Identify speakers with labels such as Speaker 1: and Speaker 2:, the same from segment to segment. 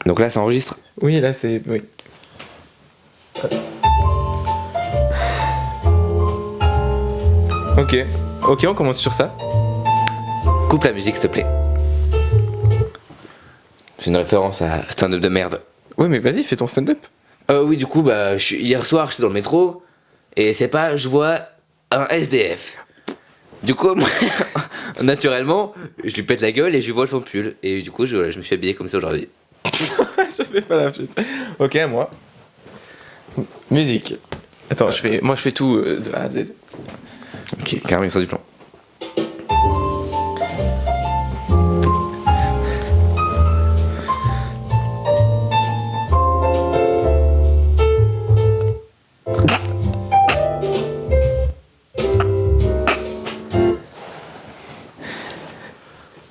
Speaker 1: Donc là, ça enregistre.
Speaker 2: Oui, là c'est... Oui. Ok, on commence sur ça.
Speaker 1: Coupe la musique, s'il te plaît. C'est une référence à stand-up de merde.
Speaker 2: Ouais, mais vas-y, fais ton stand-up.
Speaker 1: Oui, du coup, hier soir, j'étais dans le métro, et je vois un SDF. Du coup, moi, naturellement, je lui pète la gueule et je lui vole son pull. Et du coup, je me suis habillé comme ça aujourd'hui.
Speaker 2: Je fais pas la flûte. Ok, moi. Musique. Attends, je fais tout de A à Z.
Speaker 1: Ok, carrément, il sort du plan.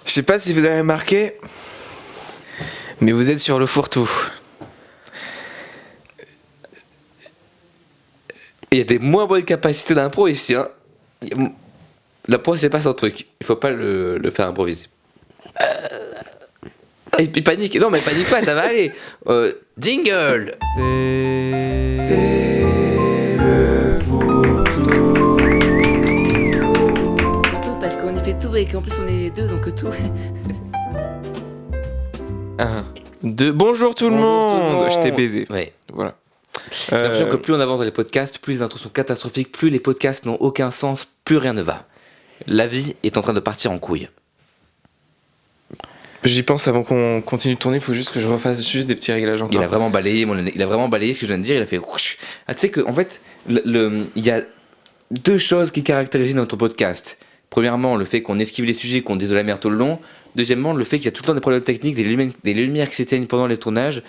Speaker 2: Je sais pas si vous avez remarqué, mais vous êtes sur le fourre-tout.
Speaker 1: Il y a des moins bonnes capacités d'impro ici, hein. L'impro, c'est pas son truc. Il faut pas le faire improviser. Il panique. Non, mais panique pas, ça va aller. Jingle.
Speaker 2: C'est le fourre-tout.
Speaker 1: Surtout parce qu'on y fait tout et qu'en plus on est deux, donc tout.
Speaker 2: 1, 2, bonjour tout le monde. Je t'ai baisé.
Speaker 1: Ouais.
Speaker 2: Voilà.
Speaker 1: J'ai l'impression que plus on avance dans les podcasts, plus les intros sont catastrophiques, plus les podcasts n'ont aucun sens, plus rien ne va. La vie est en train de partir en couille.
Speaker 2: J'y pense avant qu'on continue de tourner, il faut juste que je refasse juste des petits réglages encore.
Speaker 1: Il a vraiment balayé ce que je viens de dire, il a fait whoosh. Ah, tu sais qu'en fait, il y a deux choses qui caractérisent notre podcast. Premièrement, le fait qu'on esquive les sujets, qu'on dise de la merde tout le long. Deuxièmement, le fait qu'il y a tout le temps des problèmes techniques, des lumières qui s'éteignent pendant les tournages,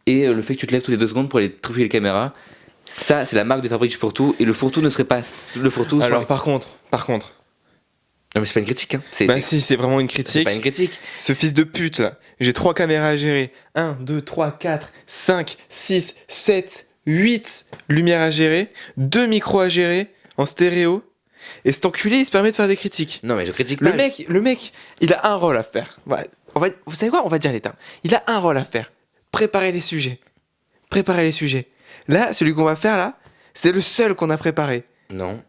Speaker 1: et le fait que tu te lèves toutes les 2 secondes pour aller truffer les caméras. Ça, c'est la marque de fabrique du fourre-tout, et le fourre-tout ne serait pas le fourre-tout.
Speaker 2: Alors, par contre.
Speaker 1: Non, mais c'est pas une critique, hein.
Speaker 2: Si, c'est vraiment une critique.
Speaker 1: C'est pas une critique.
Speaker 2: Ce fils de pute là, j'ai 3 caméras à gérer. 1, 2, 3, 4, 5, 6, 7, 8 lumières à gérer, 2 micros à gérer en stéréo. Et cet enculé, il se permet de faire des critiques.
Speaker 1: Non, mais je critique pas.
Speaker 2: Le mec, il a un rôle à faire. Ouais, vous savez quoi ? On va dire les termes. Il a un rôle à faire. Préparer les sujets. Là, celui qu'on va faire là, c'est le seul qu'on a préparé.
Speaker 1: Non.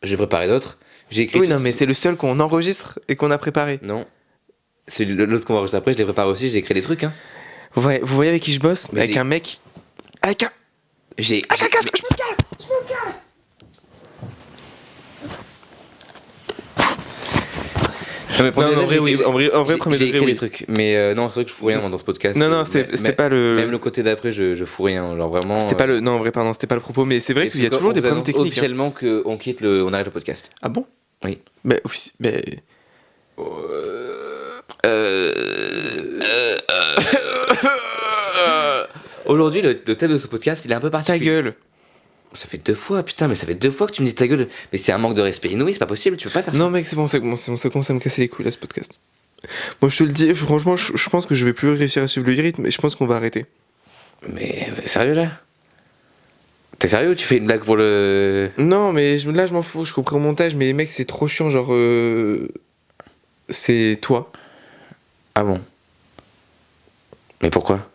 Speaker 1: J'ai préparé d'autres. J'ai écrit.
Speaker 2: Oui, non, mais c'est le seul qu'on enregistre et qu'on a préparé.
Speaker 1: Non. C'est l'autre qu'on va enregistrer après, je l'ai préparé aussi, j'ai écrit des trucs, hein.
Speaker 2: Vous voyez avec qui je bosse ?
Speaker 1: Mais
Speaker 2: avec un mec. Avec un casque, je me casse.
Speaker 1: Non, mais
Speaker 2: Non, en vrai, premier
Speaker 1: j'ai
Speaker 2: degré,
Speaker 1: écrit
Speaker 2: oui.
Speaker 1: des trucs. Mais non, c'est vrai que je fous rien moi, dans ce podcast.
Speaker 2: Non, c'était pas le.
Speaker 1: Même le côté d'après, je fous rien. Genre vraiment.
Speaker 2: C'était pas le. Non, en vrai, pardon, c'était pas le propos. Mais c'est vrai qu'il y a toujours des problèmes techniques.
Speaker 1: Officiellement, on arrête le podcast.
Speaker 2: Ah bon ?
Speaker 1: Oui.
Speaker 2: Mais.
Speaker 1: Aujourd'hui, le thème de ce podcast, il est un peu
Speaker 2: Ta
Speaker 1: particulier.
Speaker 2: gueule.
Speaker 1: Ça fait 2 fois, putain, mais ça fait 2 fois que tu me dis ta gueule. Mais c'est un manque de respect inouï, c'est pas possible, tu peux pas faire ça.
Speaker 2: Non, mec, c'est bon, ça commence à me casser les couilles là, ce podcast. Moi, je te le dis, franchement, je pense que je vais plus réussir à suivre le rythme et je pense qu'on va arrêter.
Speaker 1: Mais sérieux là ? T'es sérieux ou tu fais une blague pour le.
Speaker 2: Non, mais là, je m'en fous, je couperai au montage, mais mec, c'est trop chiant, genre. C'est toi.
Speaker 1: Ah bon ? Mais pourquoi ?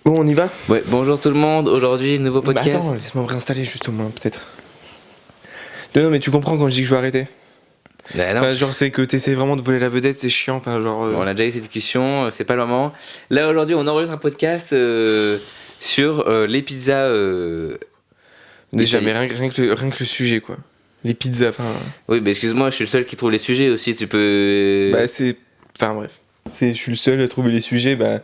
Speaker 2: Bon, on y va ?
Speaker 1: Ouais, bonjour tout le monde, aujourd'hui, nouveau
Speaker 2: Bah
Speaker 1: podcast.
Speaker 2: attends, laisse-moi me réinstaller juste au moins, peut-être. Non, mais tu comprends quand je dis que je veux arrêter.
Speaker 1: Bah non.
Speaker 2: Enfin, genre, c'est que t'essaies vraiment de voler la vedette, c'est chiant, enfin, genre.
Speaker 1: On a déjà eu cette discussion, c'est pas le moment. Là, aujourd'hui, on enregistre un podcast sur les pizzas.
Speaker 2: Déjà,
Speaker 1: d'Italie.
Speaker 2: mais rien que le sujet, quoi. Les pizzas, enfin.
Speaker 1: Oui, mais excuse-moi, je suis le seul qui trouve les sujets aussi, tu peux.
Speaker 2: Bah, c'est. Enfin, bref. Je suis le seul à trouver les sujets, bah.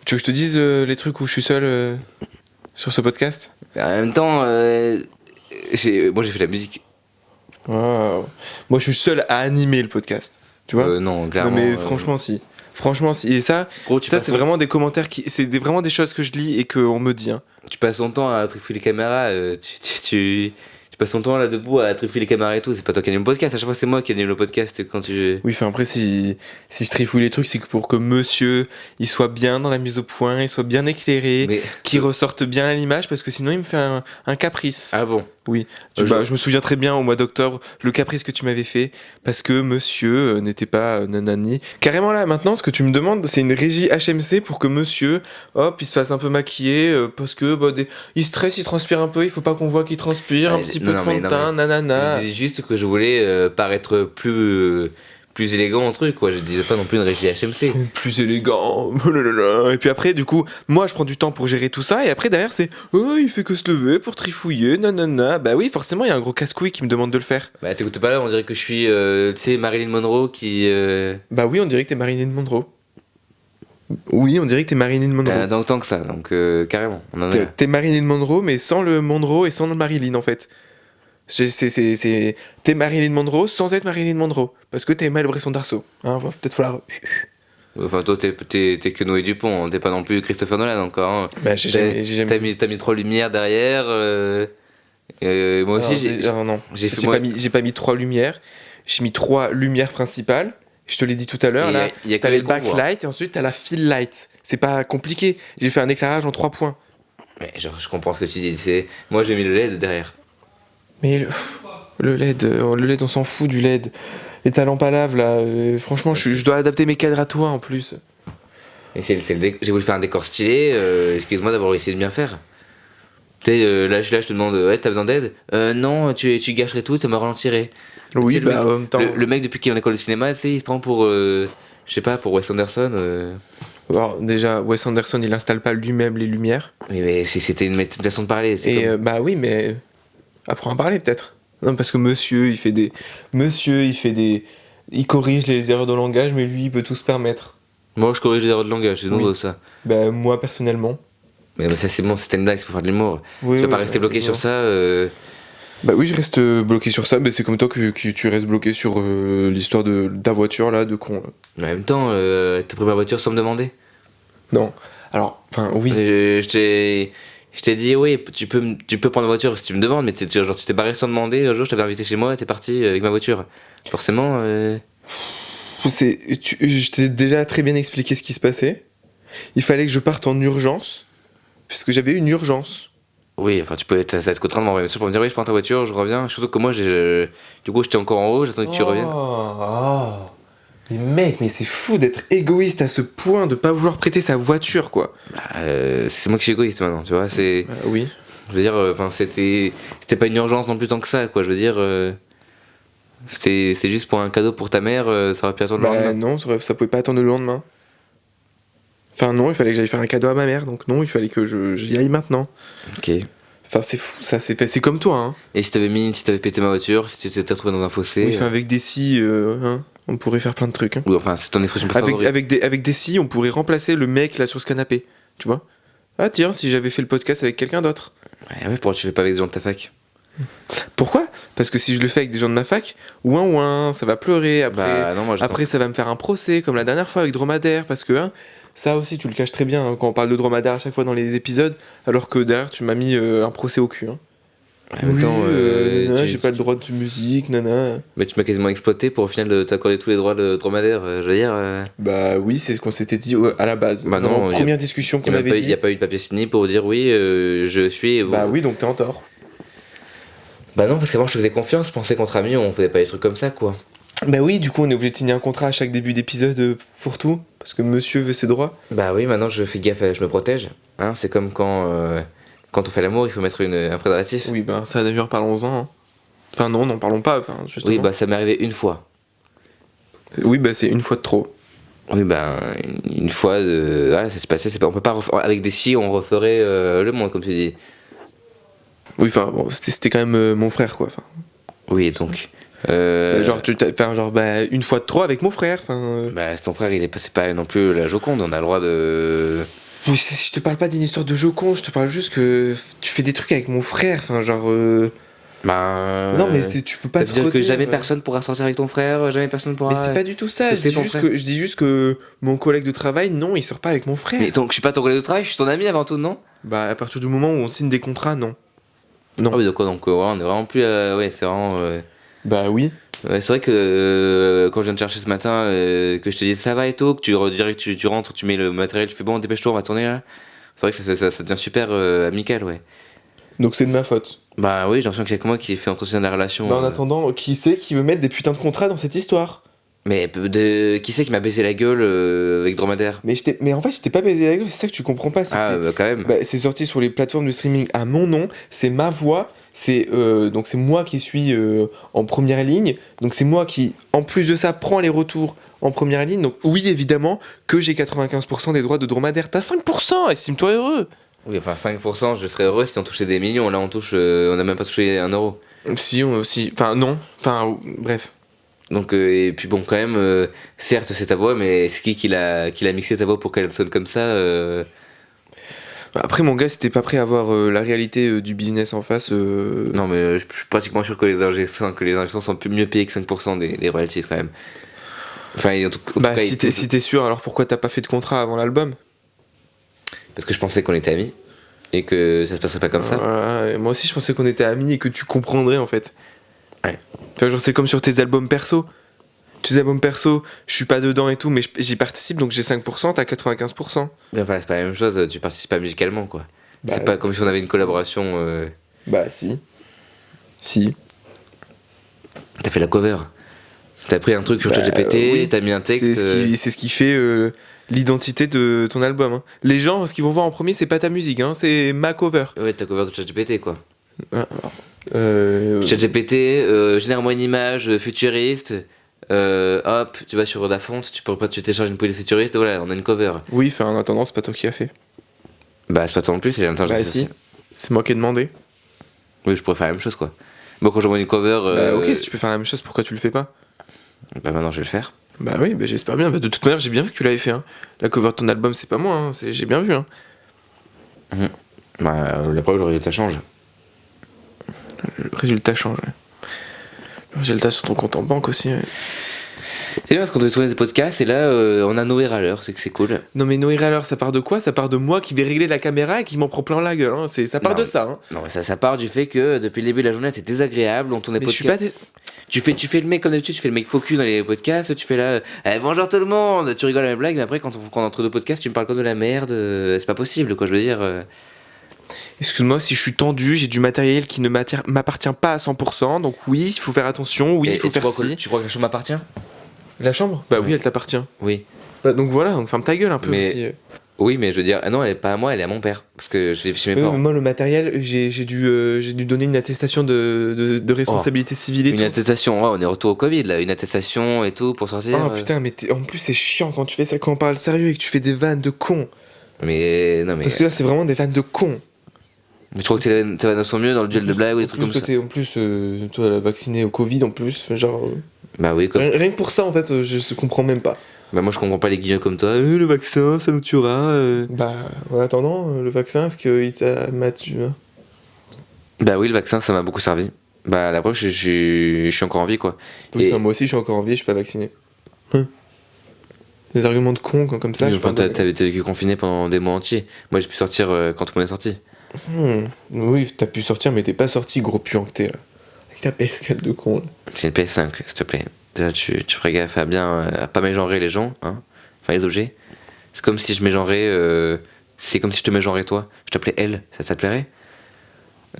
Speaker 2: Tu veux que je te dise les trucs où je suis seul sur ce podcast ?
Speaker 1: En même temps, moi j'ai fait la musique.
Speaker 2: Waouh. Moi, je suis seul à animer le podcast. Tu vois ?
Speaker 1: Non, clairement.
Speaker 2: Non, mais franchement, si. Franchement, si. Et ça,
Speaker 1: Gros, tu
Speaker 2: ça
Speaker 1: passes
Speaker 2: c'est vraiment des commentaires qui. C'est vraiment des choses que je lis et qu'on me dit. Hein.
Speaker 1: Tu passes ton temps à trifouiller les caméras, tu tu passes ton temps là debout à trifouiller les caméras et tout. C'est pas toi qui anime le podcast. À chaque fois, c'est moi qui anime le podcast quand tu.
Speaker 2: Oui, enfin après, si je trifouille les trucs, c'est que pour que monsieur, il soit bien dans la mise au point, il soit bien éclairé,
Speaker 1: Mais.
Speaker 2: qu'il ressorte bien à l'image, parce que sinon, il me fait un caprice.
Speaker 1: Ah bon.
Speaker 2: Oui,
Speaker 1: Je-
Speaker 2: je me souviens très bien au mois d'octobre, le caprice que tu m'avais fait, parce que monsieur n'était pas nanani. Carrément là, maintenant, ce que tu me demandes, c'est une régie HMC pour que monsieur, hop, il se fasse un peu maquiller, parce que il stresse, il transpire un peu, il faut pas qu'on voit qu'il transpire, un petit peu de fond de teint, nanana.
Speaker 1: Je dis juste que je voulais paraître plus élégant en truc, quoi. Je disais pas non plus une régie HMC.
Speaker 2: Plus élégant, oh là là là. Et puis après, du coup, moi je prends du temps pour gérer tout ça, et après derrière, c'est oh, il fait que se lever pour trifouiller, nanana. Bah oui, forcément, il y a un gros casse-couille qui me demande de le faire.
Speaker 1: Bah t'écoutes pas là, on dirait que je suis, tu sais, Marilyn Monroe qui.
Speaker 2: Bah oui, on dirait que t'es Marilyn Monroe. Oui, on dirait que t'es Marilyn Monroe.
Speaker 1: Tant que ça, donc carrément. On en est là.
Speaker 2: T'es Marilyn Monroe, mais sans le Monroe et sans le Marilyn en fait. T'es Marilyn Monroe sans être Marilyn Monroe. Parce que t'es Mel Bresson d'Arceau. Hein, peut-être faut la.
Speaker 1: Enfin, toi, t'es que Noé Dupont, hein. T'es pas non plus Christopher Nolan encore. Hein.
Speaker 2: Bah, j'ai jamais.
Speaker 1: T'as mis 3 lumières derrière. Moi aussi,
Speaker 2: Non,
Speaker 1: j'ai fait. Moi,
Speaker 2: j'ai pas mis 3 lumières. J'ai mis 3 lumières principales. Je te l'ai dit tout à l'heure. Là,
Speaker 1: y a que
Speaker 2: t'avais
Speaker 1: les
Speaker 2: le
Speaker 1: qu'on voit.
Speaker 2: backlight et ensuite t'as la fill light. C'est pas compliqué. J'ai fait un éclairage en 3 points.
Speaker 1: Mais genre, je comprends ce que tu dis. Moi, j'ai mis le LED derrière.
Speaker 2: Mais le LED, on s'en fout du LED. Et ta lampe à lave là, franchement, je dois adapter mes cadres à toi en plus.
Speaker 1: Et j'ai voulu faire un décor stylé. Excuse-moi d'avoir essayé de bien faire. Tu sais, là, je te demande, ouais, t'as besoin d'aide? Non, tu gâcherais tout, tu me ralentirais.
Speaker 2: Oui,
Speaker 1: Tu sais,
Speaker 2: bah en même temps.
Speaker 1: Le mec, depuis qu'il est en école de cinéma, tu sais, il se prend pour, je sais pas, pour Wes Anderson.
Speaker 2: Alors, déjà, Wes Anderson, il installe pas lui-même les lumières.
Speaker 1: Mais c'était une façon de parler. C'est
Speaker 2: Et
Speaker 1: comme-
Speaker 2: bah oui, mais apprends à parler peut-être. Non, parce que monsieur, il corrige les erreurs de langage, mais lui, il peut tout se permettre.
Speaker 1: Moi, je corrige les erreurs de langage, c'est nouveau
Speaker 2: Oui.
Speaker 1: ça.
Speaker 2: Bah moi, personnellement.
Speaker 1: Mais ça, c'est bon, c'était une blague, c'est pour faire de l'humour.
Speaker 2: Oui,
Speaker 1: Tu vas
Speaker 2: oui,
Speaker 1: pas rester bloqué sur ça.
Speaker 2: Bah oui, je reste bloqué sur ça, mais c'est comme toi que tu restes bloqué sur l'histoire de ta voiture, là, de con. Là.
Speaker 1: Mais en même temps, t'as pris ma voiture sans me demander.
Speaker 2: Non. Alors, enfin, oui.
Speaker 1: Je t'ai dit, oui, tu peux prendre la voiture si tu me demandes, mais tu t'es barré sans demander. Un jour, je t'avais invité chez moi et t'es parti avec ma voiture. Forcément.
Speaker 2: Je t'ai déjà très bien expliqué ce qui se passait. Il fallait que je parte en urgence, puisque j'avais une urgence.
Speaker 1: Oui, enfin, ça va être contraint de m'envoyer un message pour me dire, oui, je prends ta voiture, je reviens. Surtout que moi, du coup, j'étais encore en haut, j'attendais que tu reviennes.
Speaker 2: Mais mec, mais c'est fou d'être égoïste à ce point de pas vouloir prêter sa voiture, quoi.
Speaker 1: C'est moi qui suis égoïste maintenant, tu vois.
Speaker 2: Oui.
Speaker 1: Je veux dire, enfin, c'était pas une urgence non plus tant que ça, quoi. Je veux dire, c'est juste pour un cadeau pour ta mère, ça aurait pu attendre le
Speaker 2: Bah
Speaker 1: lendemain.
Speaker 2: non, ça pouvait pas attendre le lendemain. Enfin non, il fallait que j'aille faire un cadeau à ma mère, donc non, il fallait que j'y aille maintenant.
Speaker 1: Ok.
Speaker 2: Enfin c'est fou, ça c'est comme toi, hein.
Speaker 1: Et si t'avais pété ma voiture, si tu t'étais retrouvé dans un fossé.
Speaker 2: Oui, enfin avec des scies, hein, on pourrait faire plein de trucs. Hein.
Speaker 1: Oui, enfin, c'est ton expression préférée.
Speaker 2: Avec des scies, on pourrait remplacer le mec là sur ce canapé, tu vois. Ah tiens, si j'avais fait le podcast avec quelqu'un d'autre.
Speaker 1: Ouais, pourquoi tu fais pas avec des gens de ta fac?
Speaker 2: Pourquoi? Parce que si je le fais avec des gens de ma fac, ouin, ça va pleurer. Après,
Speaker 1: Bah non, moi
Speaker 2: après ça va me faire un procès, comme la dernière fois avec Dromadaire, parce que hein, ça aussi tu le caches très bien hein, quand on parle de Dromadaire à chaque fois dans les épisodes, alors que derrière tu m'as mis un procès au cul. Hein.
Speaker 1: En même temps,
Speaker 2: j'ai pas le droit de musique, nana.
Speaker 1: Mais tu m'as quasiment exploité pour au final t'accorder tous les droits de dromadaire, je veux dire.
Speaker 2: Bah oui, c'est ce qu'on s'était dit à la base.
Speaker 1: Bah non,
Speaker 2: En première discussion qu'on avait
Speaker 1: Il
Speaker 2: dit.
Speaker 1: n'y a pas eu de papier signé pour dire oui, je suis.
Speaker 2: Bah oui, donc t'es en tort.
Speaker 1: Bah non, parce qu'avant je te faisais confiance, je pensais qu'entre amis on faisait pas des trucs comme ça, quoi.
Speaker 2: Bah oui, du coup on est obligé de signer un contrat à chaque début d'épisode pour tout, parce que monsieur veut ses droits.
Speaker 1: Bah oui, maintenant je fais gaffe, je me protège. Hein, c'est comme quand on fait l'amour, il faut mettre un préservatif.
Speaker 2: Oui, bah ça d'ailleurs parlons-en. Hein. Enfin non, n'en parlons pas, enfin, justement.
Speaker 1: Oui, bah ça m'est arrivé une fois.
Speaker 2: Oui, bah c'est une fois de trop.
Speaker 1: Oui, bah une fois, ouais, ça s'est passé, on peut pas avec des si on referait le monde, comme tu dis.
Speaker 2: Oui, enfin bon, c'était quand même mon frère, quoi. Enfin,
Speaker 1: Oui, donc.
Speaker 2: genre, une fois de trop avec mon frère, enfin...
Speaker 1: Bah c'est ton frère, c'est pas non plus la Joconde, on a le droit de...
Speaker 2: Mais je te parle pas d'une histoire de Joconde, je te parle juste que tu fais des trucs avec mon frère, enfin genre...
Speaker 1: Bah...
Speaker 2: Non mais tu peux pas
Speaker 1: ça
Speaker 2: te
Speaker 1: veut dire que
Speaker 2: retenir,
Speaker 1: jamais personne pourra sortir avec ton frère, jamais personne pourra...
Speaker 2: Mais c'est pas du tout ça,
Speaker 1: parce que c'est ton frère.
Speaker 2: je dis juste que mon collègue de travail, non, il sort pas avec mon frère.
Speaker 1: Mais donc je suis pas ton collègue de travail, je suis ton ami avant tout, non?
Speaker 2: Bah à partir du moment où on signe des contrats, non. Non.
Speaker 1: Ah oui, donc ouais, on est vraiment plus. Ouais, c'est vraiment.
Speaker 2: Bah oui.
Speaker 1: Ouais, c'est vrai que quand je viens de chercher ce matin, que je te dis ça va et tout, que direct tu rentres, tu mets le matériel, tu fais bon, dépêche-toi, on va tourner là. C'est vrai que ça devient super amical, ouais.
Speaker 2: Donc c'est de ma faute.
Speaker 1: Bah oui, j'ai l'impression qu'il y a que moi qui fait entretenir la relation.
Speaker 2: Bah en attendant, qui c'est qui veut mettre des putains de contrats dans cette histoire?
Speaker 1: Mais qui c'est qui m'a baisé la gueule avec Dromadaire?
Speaker 2: Mais en fait, je t'ai pas baisé la gueule, c'est ça que tu comprends pas.
Speaker 1: Ah, bah quand même.
Speaker 2: Bah, c'est sorti sur les plateformes de streaming à mon nom, c'est ma voix, donc c'est moi qui suis en première ligne, donc c'est moi qui, en plus de ça, prends les retours en première ligne. Donc oui, évidemment, que j'ai 95% des droits de dromadaire. T'as 5%, estime-toi heureux.
Speaker 1: Oui, enfin 5%, je serais heureux si on touchait des millions. Là, on a même pas touché 1 euro.
Speaker 2: Si, on aussi. Enfin, non. Enfin, bref.
Speaker 1: Donc, et puis bon, quand même, certes, c'est ta voix, mais c'est qui l'a mixé ta voix pour qu'elle sonne comme ça
Speaker 2: Après, mon gars, si t'es pas prêt à voir la réalité du business en face.
Speaker 1: Non, mais je suis pratiquement sûr que les ingé sons sont mieux payés que 5% des royalties quand même. Enfin, en tout
Speaker 2: Bah,
Speaker 1: cas,
Speaker 2: si t'es sûr, alors pourquoi t'as pas fait de contrat avant l'album?
Speaker 1: parce que je pensais qu'on était amis et que ça se passerait pas comme ça.
Speaker 2: Et moi aussi, je pensais qu'on était amis et que tu comprendrais en fait.
Speaker 1: Ouais.
Speaker 2: Tu vois, genre, c'est comme sur tes albums perso. Tes albums perso, je suis pas dedans et tout, mais j'y participe donc j'ai 5%, t'as 95%.
Speaker 1: Mais voilà, c'est pas la même chose, tu participes pas musicalement quoi.
Speaker 2: Bah,
Speaker 1: C'est pas comme si on avait une collaboration.
Speaker 2: Bah, si. Si.
Speaker 1: T'as fait la cover. T'as pris un truc sur ChatGPT,
Speaker 2: oui.
Speaker 1: t'as mis un texte.
Speaker 2: C'est ce qui fait l'identité de ton album. Hein. Les gens, ce qu'ils vont voir en premier, c'est pas ta musique, hein, c'est ma cover.
Speaker 1: Ouais, ta cover de ChatGPT quoi.
Speaker 2: Ah,
Speaker 1: ChatGPT, génère-moi une image futuriste. Hop, tu vas sur Dafont, tu télécharges une police futuriste, et voilà, on a une cover.
Speaker 2: Oui, enfin, en attendant, c'est pas toi qui as fait.
Speaker 1: Bah, c'est pas toi non plus, c'est l'intelligence
Speaker 2: Bah, si. C'est moi qui ai demandé.
Speaker 1: Oui, je pourrais faire la même chose quoi. Bon, quand j'envoie une cover.
Speaker 2: Bah, ok, si tu peux faire la même chose, pourquoi tu le fais pas?
Speaker 1: Bah, maintenant je vais le faire.
Speaker 2: Bah oui, bah, j'espère bien. Bah, de toute manière, j'ai bien vu que tu l'avais fait. Hein. La cover de ton album, c'est pas moi, hein. J'ai bien vu. Hein.
Speaker 1: Bah, la preuve, le résultat change.
Speaker 2: Le résultat change. Ouais. Le résultat sur ton compte en banque aussi. Ouais.
Speaker 1: C'est bien parce qu'on devait tourner des podcasts et là, on a Noé Râleur, c'est que c'est cool.
Speaker 2: Non, mais Noé Râleur, ça part de quoi? Ça part de moi qui vais régler la caméra et qui m'en prend plein la gueule. Hein. Ça part
Speaker 1: Non,
Speaker 2: de ça. Hein.
Speaker 1: Non, ça part du fait que depuis le début de la journée, t'es désagréable, on tournait
Speaker 2: Mais
Speaker 1: podcasts.
Speaker 2: je suis pas.
Speaker 1: Tu fais le mec comme d'habitude, tu fais le mec focus dans les podcasts, tu fais là, bonjour tout le monde, tu rigoles à la blague, mais après quand on est entre deux podcasts, tu me parles comme de la merde, c'est pas possible quoi, je veux dire.
Speaker 2: Excuse-moi, si je suis tendu, j'ai du matériel qui ne m'appartient pas à 100%, donc oui, il faut faire attention, oui, il faut
Speaker 1: tu
Speaker 2: faire
Speaker 1: crois
Speaker 2: ci.
Speaker 1: tu crois que la chambre m'appartient?
Speaker 2: La chambre? Bah oui,
Speaker 1: Ouais.
Speaker 2: elle t'appartient.
Speaker 1: Oui.
Speaker 2: Bah, donc voilà, donc ferme ta gueule un peu
Speaker 1: Mais-
Speaker 2: aussi.
Speaker 1: Oui, mais je veux dire, ah non, elle est pas à moi, elle est à mon père, parce que je l'ai chez mes
Speaker 2: Oui, mais
Speaker 1: parents.
Speaker 2: moi, le matériel, j'ai dû donner une attestation de responsabilité civile et
Speaker 1: Une
Speaker 2: tout.
Speaker 1: attestation, ouais, on est retour au Covid là, une attestation et tout pour sortir.
Speaker 2: Oh putain, mais en plus, c'est chiant quand tu fais ça, quand on parle sérieux et que tu fais des vannes de con.
Speaker 1: Mais non, mais.
Speaker 2: Parce que là, c'est vraiment des vannes de con.
Speaker 1: Mais tu crois que tes vannes sont mieux dans le duel de blague ou des trucs comme ça?
Speaker 2: En plus, toi, la vacciné au Covid en plus, enfin, genre.
Speaker 1: Bah oui, comme.
Speaker 2: Rien que pour ça, en fait, je comprends même pas.
Speaker 1: Bah moi je comprends pas les guillemets comme toi. Le vaccin, ça nous tuera.
Speaker 2: Bah, en attendant, le vaccin, est-ce qu'il m'a tué hein.
Speaker 1: Bah oui, le vaccin, ça m'a beaucoup servi. Bah la preuve, je suis encore en vie quoi.
Speaker 2: Oui,
Speaker 1: Et-
Speaker 2: enfin, moi aussi, je suis encore en vie, je suis pas vacciné. Des arguments de con comme ça.
Speaker 1: Oui,
Speaker 2: je
Speaker 1: enfin,
Speaker 2: suis pas-
Speaker 1: t'as vécu confiné pendant des mois entiers. Moi j'ai pu sortir quand tout le monde est sorti.
Speaker 2: Oui, t'as pu sortir, mais t'es pas sorti, gros puant que t'es là. Avec ta PS4 de con là.
Speaker 1: J'ai une PS5, s'il te plaît. Déjà, tu ferais gaffe à bien à pas mégenrer les gens, hein. Enfin les objets. C'est comme si je mégenrais. C'est comme si je te mégenrais toi. Je t'appelais elle, ça te plairait?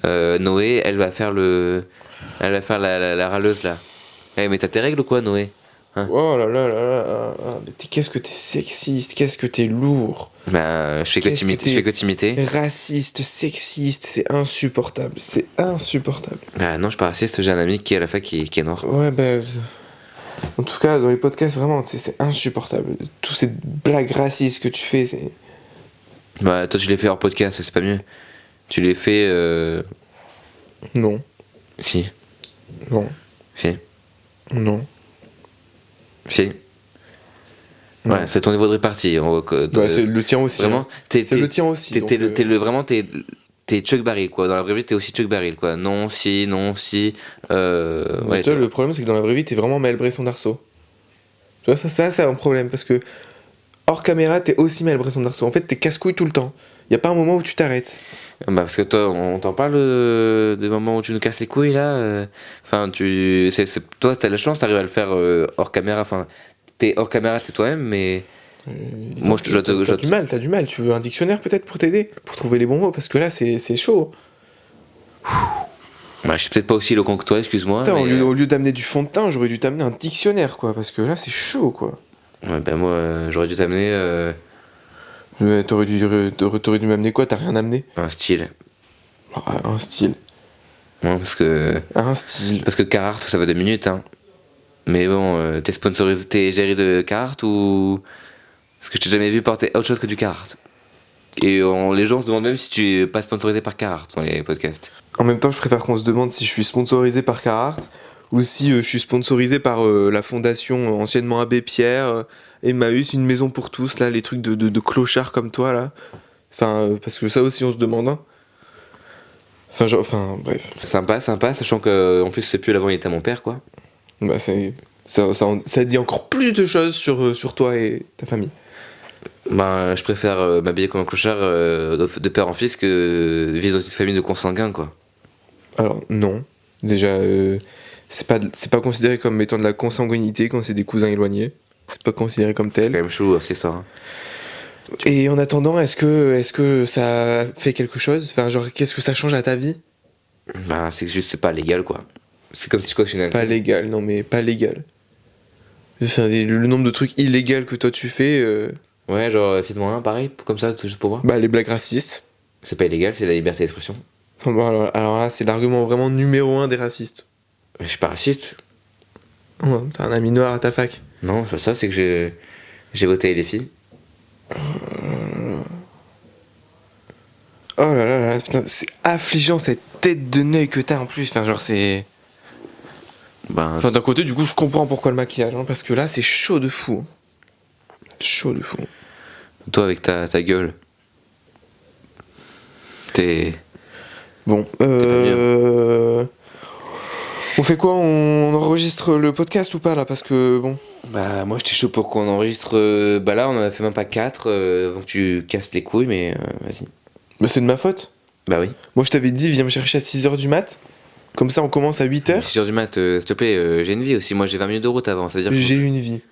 Speaker 1: Noé, elle va faire la râleuse là. Eh mais t'as tes règles ou quoi Noé?
Speaker 2: Oh là là là là, mais qu'est-ce que t'es sexiste, qu'est-ce que t'es lourd.
Speaker 1: Bah je fais que
Speaker 2: Qu'est-ce que
Speaker 1: t'imiter, je fais que t'imiter.
Speaker 2: Raciste, sexiste, c'est insupportable, c'est insupportable.
Speaker 1: Bah non je suis pas raciste, j'ai un ami qui est à la fac qui est noir.
Speaker 2: Ouais, bah. En tout cas, dans les podcasts, vraiment, c'est insupportable. Toutes ces blagues racistes que tu fais, c'est.
Speaker 1: Bah toi tu les fais hors podcast, c'est pas mieux. Tu les fais
Speaker 2: Non,
Speaker 1: Si.
Speaker 2: non,
Speaker 1: Si.
Speaker 2: non.
Speaker 1: Si. Voilà, c'est ton niveau de répartie.
Speaker 2: Ouais, c'est le tien aussi.
Speaker 1: Vraiment,
Speaker 2: hein. C'est le tien aussi.
Speaker 1: T'es Chuck Barrel quoi. Dans la vraie vie, t'es aussi Chuck Barrel quoi. Non, si, non, si. Ouais,
Speaker 2: toi, le problème, c'est que dans la vraie vie, t'es vraiment Maël Bresson d'Arceau. Tu vois, ça c'est un problème parce que hors caméra, t'es aussi Maël Bresson d'Arceau. En fait, t'es casse-couille tout le temps. Y a pas un moment où tu t'arrêtes.
Speaker 1: Bah, parce que toi, on t'en parle des moments où tu nous casses les couilles là. Enfin, toi, t'as la chance, t'arrives à le faire hors caméra. Enfin, t'es hors caméra, t'es toi-même, mais moi,
Speaker 2: T'as du mal. Tu veux un dictionnaire peut-être pour t'aider, pour trouver les bons mots, parce que là, c'est chaud.
Speaker 1: Bah, je suis peut-être pas aussi éloquent que toi, excuse-moi.
Speaker 2: Putain,
Speaker 1: Mais,
Speaker 2: au lieu d'amener du fond de teint, j'aurais dû t'amener un dictionnaire, quoi, parce que là, c'est chaud, quoi.
Speaker 1: ouais, bah, moi, j'aurais dû t'amener
Speaker 2: Ouais, t'aurais dû m'amener quoi? T'as rien amené?
Speaker 1: un style.
Speaker 2: Ah, un style.
Speaker 1: Ouais,
Speaker 2: Un style.
Speaker 1: parce que Carhartt, ça va 2 minutes, hein. Mais bon, t'es sponsorisé, t'es géré de Carhartt ou. Parce que je t'ai jamais vu porter autre chose que du Carhartt. Et les gens se demandent même si tu es pas sponsorisé par Carhartt dans les podcasts.
Speaker 2: En même temps, je préfère qu'on se demande si je suis sponsorisé par Carhartt ou si je suis sponsorisé par la fondation anciennement Abbé Pierre, Emmaüs, une maison pour tous, là, les trucs de clochards comme toi, là. Enfin, parce que ça aussi, on se demande, hein. Bref.
Speaker 1: Sympa, sachant que en plus c'est plus l'avant il était à mon père quoi.
Speaker 2: Bah, ça dit encore plus de choses sur toi et ta famille.
Speaker 1: Bah je préfère m'habiller comme un clochard de père en fils que vivre dans une famille de consanguins quoi.
Speaker 2: Alors, non. Déjà, c'est pas considéré comme étant de la consanguinité quand c'est des cousins éloignés. C'est pas considéré comme
Speaker 1: C'est
Speaker 2: tel.
Speaker 1: quand même chaud cette histoire. Hein.
Speaker 2: Et en attendant, est-ce que ça fait quelque chose? Enfin, genre, qu'est-ce que ça change à ta vie?
Speaker 1: Bah c'est que juste c'est pas légal quoi. C'est comme si je cautionnais.
Speaker 2: Pas légal, non mais pas légal. Enfin, le nombre de trucs illégaux que toi tu fais,
Speaker 1: Ouais genre cite-moi un pareil, comme ça, juste pour voir.
Speaker 2: bah les blagues racistes.
Speaker 1: C'est pas illégal, c'est la liberté d'expression.
Speaker 2: Enfin, bon, alors là, c'est l'argument vraiment numéro 1 des racistes.
Speaker 1: Mais je suis pas raciste.
Speaker 2: Oh, t'as un ami noir à ta fac.
Speaker 1: Non, c'est ça, c'est que j'ai voté les filles.
Speaker 2: Oh là là là, putain, c'est affligeant cette tête de neuil que t'as en plus. Enfin, genre, c'est.
Speaker 1: Ben,
Speaker 2: Enfin, d'un côté, du coup, je comprends pourquoi le maquillage, hein, parce que là, c'est chaud de fou. Chaud de fou.
Speaker 1: toi avec ta gueule. T'es.
Speaker 2: Bon, on fait quoi? On enregistre le podcast ou pas là? Parce que bon.
Speaker 1: Bah moi j'étais chaud pour qu'on enregistre. Bah là on en a fait même pas 4 avant que tu casses les couilles, mais vas-y.
Speaker 2: Bah, c'est de ma faute.
Speaker 1: Bah oui.
Speaker 2: Moi, je t'avais dit, viens me chercher à 6h du mat. Comme ça, on commence à 8h.
Speaker 1: 6h du mat, s'il te plaît, j'ai une vie aussi. Moi j'ai 20 minutes de route avant, c'est-à-dire que
Speaker 2: J'ai une vie.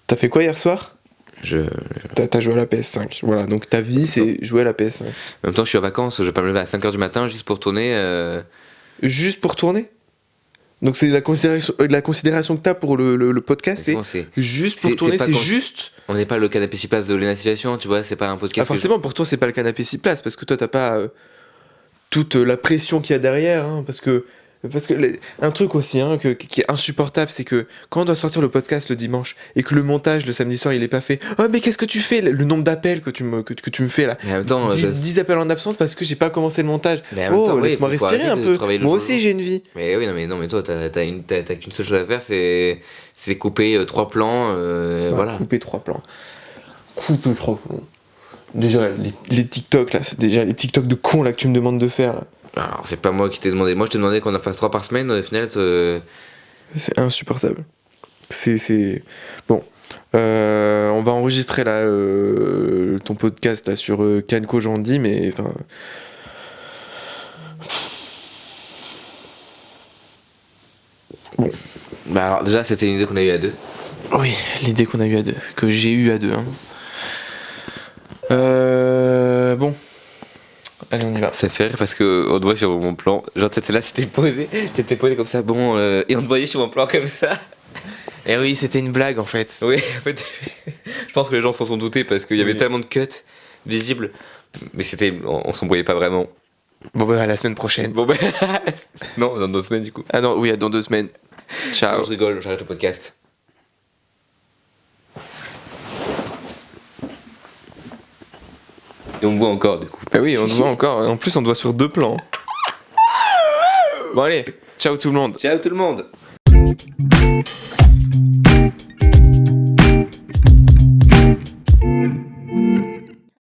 Speaker 2: T'as fait quoi hier soir? T'as joué à la PS5. Voilà, donc ta vie, c'est jouer à la PS5.
Speaker 1: En même temps je suis en vacances, je vais pas me lever à 5h du matin juste pour tourner.
Speaker 2: Juste pour tourner? Donc c'est la considération que t'as pour le podcast, c'est juste pour tourner, c'est juste...
Speaker 1: On n'est pas le canapé 6 places de Léna Situation, tu vois, c'est pas un podcast.
Speaker 2: Ah, forcément, pour toi, c'est pas le canapé 6 places, parce que toi, t'as pas toute la pression qu'il y a derrière, hein, parce que un truc aussi hein, qui est insupportable, c'est que quand on doit sortir le podcast le dimanche et que le montage le samedi soir il est pas fait, oh mais qu'est-ce que tu fais? Le nombre d'appels que tu me fais là,
Speaker 1: Mais en même temps,
Speaker 2: 10 appels en absence parce que j'ai pas commencé le montage.
Speaker 1: Mais en même temps, oui,
Speaker 2: laisse-moi
Speaker 1: faut
Speaker 2: respirer un
Speaker 1: arrêter de
Speaker 2: peu.
Speaker 1: travailler le
Speaker 2: Moi
Speaker 1: jour
Speaker 2: aussi
Speaker 1: le jour.
Speaker 2: j'ai une vie.
Speaker 1: Mais oui, non mais toi t'as qu'une seule chose à faire, c'est couper 3 plans, voilà.
Speaker 2: Couper 3 plans. Déjà les TikTok là, c'est déjà les TikTok de cons là que tu me demandes de faire là.
Speaker 1: Alors c'est pas moi qui t'ai demandé, moi je t'ai demandé qu'on en fasse 3 par semaine, au final
Speaker 2: C'est insupportable. C'est... Bon. On va enregistrer là ton podcast là sur Kanko Jandy, mais enfin... Bon.
Speaker 1: Bah alors déjà c'était une idée qu'on a eue à 2.
Speaker 2: Oui, l'idée qu'on a eue à 2, que j'ai eue à 2. Hein. Bon. Allez, on y va.
Speaker 1: Ça fait rire parce que on te voit sur mon plan, genre t'étais là, t'étais posé comme ça, bon, et on te voyait sur mon plan comme ça.
Speaker 2: Eh oui, c'était une blague en fait.
Speaker 1: Oui, en fait, je pense que les gens s'en sont doutés parce qu'il y avait tellement de cuts visibles, mais on s'en voyait pas vraiment.
Speaker 2: Bon bah à la semaine prochaine.
Speaker 1: Bon ben, non, dans 2 semaines du coup.
Speaker 2: Ah non, oui, dans 2 semaines. Ciao.
Speaker 1: Non, je rigole, j'arrête le podcast. Et on me voit encore du coup.
Speaker 2: Ah oui, on te voit encore. En plus, on te voit sur 2 plans. Bon allez, ciao tout le monde.
Speaker 1: Ciao tout le monde.